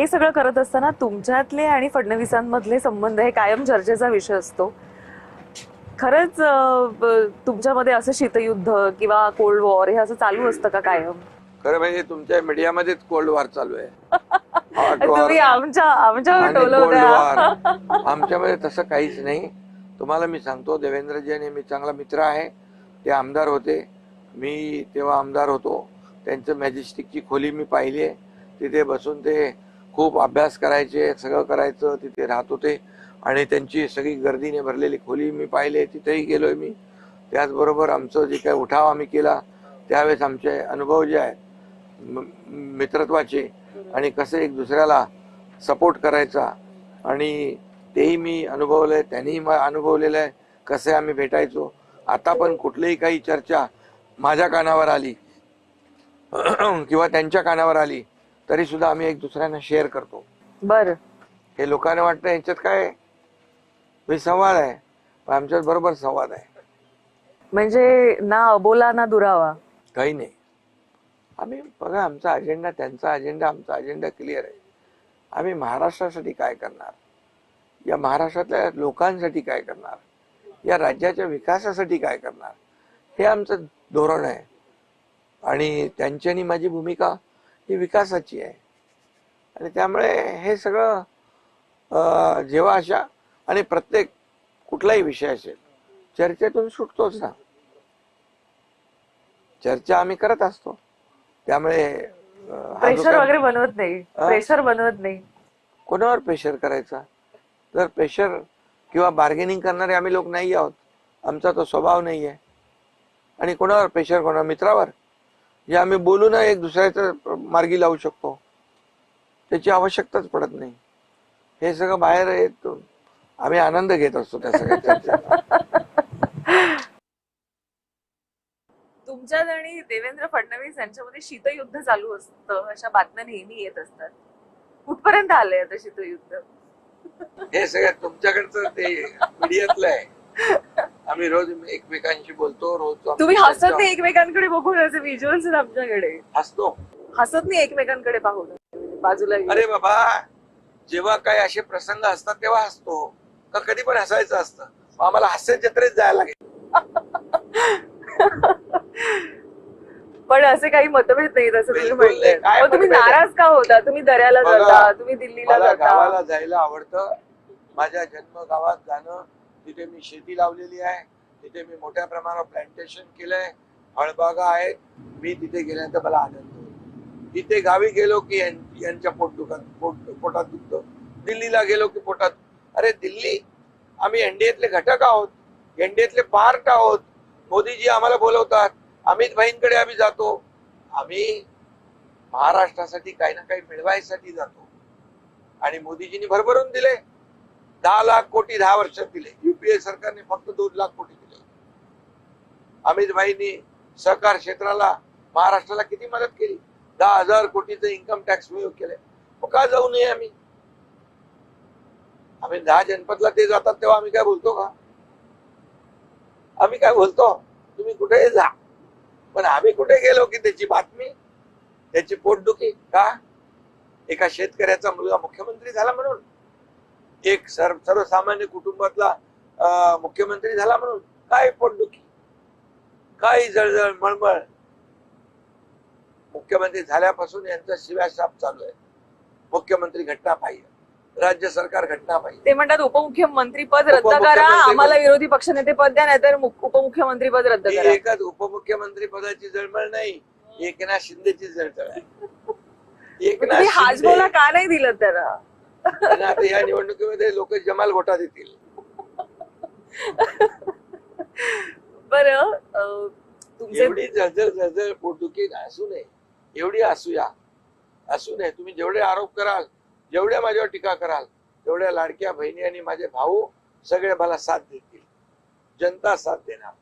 हे सगळं करत असताना तुमच्यातले आणि फडणवीसांमधले संबंध हे कायम चर्चेचा विषय असतो. खरंच तुमच्यामध्ये असं शीतयुद्ध किंवा कोल्ड वॉर हे असं चालू असतं का कायम? खरं म्हणजे तुमच्या मीडियामध्येच कोल्ड वॉर चालू आहे. हॉट वॉर तुम्ही आमच्यावर आणि टोलवता. कोल्ड वॉर आमच्यामध्ये तसं काहीच नाही. तुम्हाला मी सांगतो, देवेंद्रजी आणि मी चांगला मित्र आहे. ते आमदार होते, मी तेव्हा आमदार होतो. त्यांचं मॅजेस्टिकची खोली मी पाहिली आहे. तिथे बसून ते खूप अभ्यास करायचे, सगळं करायचं, तिथे राहत होते. आणि त्यांची सगळी गर्दीने भरलेली खोली मी पाहिली, तिथेही गेलोय मी. त्याचबरोबर आमचं जे काही उठाव आम्ही केला त्यावेळेस आमचे अनुभव जे आहेत मित्रत्वाचे आणि कसे एक दुसऱ्याला सपोर्ट करायचा आणि तेही मी अनुभवलंय, त्यांनीही अनुभवलेलं आहे कसे आम्ही भेटायचो. आता पण कुठलीही काही चर्चा माझ्या कानावर आली किंवा त्यांच्या कानावर आली तरी सुद्धा आम्ही एक दुसऱ्यांना शेअर करतो. बर, हे लोकांना वाटतं यांच्यात काय संवाद आहे, पण आमच्यात बरोबर संवाद आहे. म्हणजे ना अबोला ना दुरावा. काही नाही. आम्ही बघा, आमचा अजेंडा त्यांचा अजेंडा आमचा अजेंडा क्लिअर आहे. आम्ही महाराष्ट्रासाठी काय करणार, या महाराष्ट्रातल्या लोकांसाठी काय करणार, या राज्याच्या विकासासाठी काय करणार, हे आमचं धोरण आहे. आणि त्यांची आणि माझी भूमिका ही विकासाची आहे. आणि त्यामुळे हे सगळं जेव्हा अशा आणि प्रत्येक कुठलाही विषय असेल चर्चेतून सुटतोच ना. चर्चा आम्ही करत असतो. त्यामुळे प्रेशर वगैरे बनवत नाही, प्रेशर बनवत नाही. कोणावर प्रेशर करायचा? जर प्रेशर किंवा बार्गेनिंग करणारे आम्ही लोक नाही आहोत, आमचा तो स्वभाव नाही आहे. आणि कोणावर प्रेशर, कोणा मित्रावर जे आम्ही बोलून एक दुसऱ्याचं मार्गी लावू शकतो, त्याची आवश्यकताच पडत नाही. हे सगळं बाहेर येत आम्ही आनंद घेत असतो त्या सगळ्या चर्चेचा. तुमच्यात आणि देवेंद्र फडणवीस यांच्यामध्ये शीतयुद्ध चालू असतं अशा बातम्या नेहमी येत असतात. कुठपर्यंत आलंय आता शीतयुद्ध? हे सगळ्यात तुमच्याकडचं ते मीडियातलं आहे. आम्ही रोज एकमेकांशी बोलतो, रोज तुम्ही हसत नाही एकमेकांकडे बघून, असे व्हिज्युअल्स आहेत आमच्याकडे. हसतो, हसत नाही एकमेकांकडे पाहून बाजूला. अरे बाबा, जेव्हा काही असे प्रसंग असतात तेव्हा हसतो, का कधी पण हसायचं असतं. आम्हाला हास्य जत्रेत जायला लागेल. पण असे काही मतभेद नाही असं तुम्ही बिलकुल नाही. म्हणताय. काय तुम्ही मतभेद आहे? नाराज का होता? तुम्ही दर्याला बघा, जाता, तुम्ही दिल्लीला मला जाता. गावाला जायला आवडतं. माझ्या जन्मगावात जाणं, तिथे मी शेती लावलेली आहे, तिथे मी मोठ्या प्रमाणावर प्लांटेशन केलंय, फळबागा आहेत. मी तिथे गेल्यानंतर मला आनंद होतो. तिथे गावी गेलो की यांच्या पोटात दुखतं. दिल्लीला गेलो की पोटात. अरे दिल्ली, आम्ही एनडीएतले घटक आहोत, एनडीएतले पार्ट आहोत. मोदीजी आम्हाला बोलवतात, अमित भाईंकडे आम्ही जातो. आम्ही महाराष्ट्रासाठी काही ना काही मिळवायसाठी जातो. आणि मोदीजींनी भरभरून दिले. 10 लाख कोटी 10 वर्षात दिले. युपीए सरकारने फक्त 2 लाख कोटी दिले. अमित भाईंनी सहकार क्षेत्राला, महाराष्ट्राला किती मदत केली. 10,000 कोटीचं इन्कम टॅक्स वेव्ह केलंय. मग का जाऊ नये आम्ही? 10 जनपदला ते जातात तेव्हा आम्ही काय बोलतो का? आम्ही काय बोलतो, तुम्ही कुठेही जा. पण आम्ही कुठे गेलो की त्याची बातमी, त्याची पोटदुखी. का? एका शेतकऱ्याचा मुलगा मुख्यमंत्री झाला म्हणून, एक सर्वसामान्य कुटुंबातला मुख्यमंत्री झाला म्हणून काय पोटदुखी, काय जळजळ मळमळ. मुख्यमंत्री झाल्यापासून यांचा शिव्याशाप चालू आहे. मुख्यमंत्री घटना पाहिजे, राज्य सरकार घटना पाहिजे. ते म्हणतात उपमुख्यमंत्री पद रद्द करा, आम्हाला विरोधी पक्षनेते पद द्या, नाहीतर उपमुख्यमंत्री पद रद्द करा. एकच उपमुख्यमंत्री पदाची जळमळ नाही, एकनाथ शिंदेची जळजळ आहे. तुम्ही हाजमोला का नाही दिलं त्याला? आता या निवडणुकीमध्ये लोक जमाल घोटा देतील. बरं, एवढी जळजळ पोटदुखी असू नये, एवढी असू नये. तुम्ही जेवढे आरोप कराल, जेवढ्या माझ्यावर टीका कराल, तेवढ्या लाडक्या बहिणी आणि माझे भाऊ सगळे मला साथ देतील. जनता साथ देणार.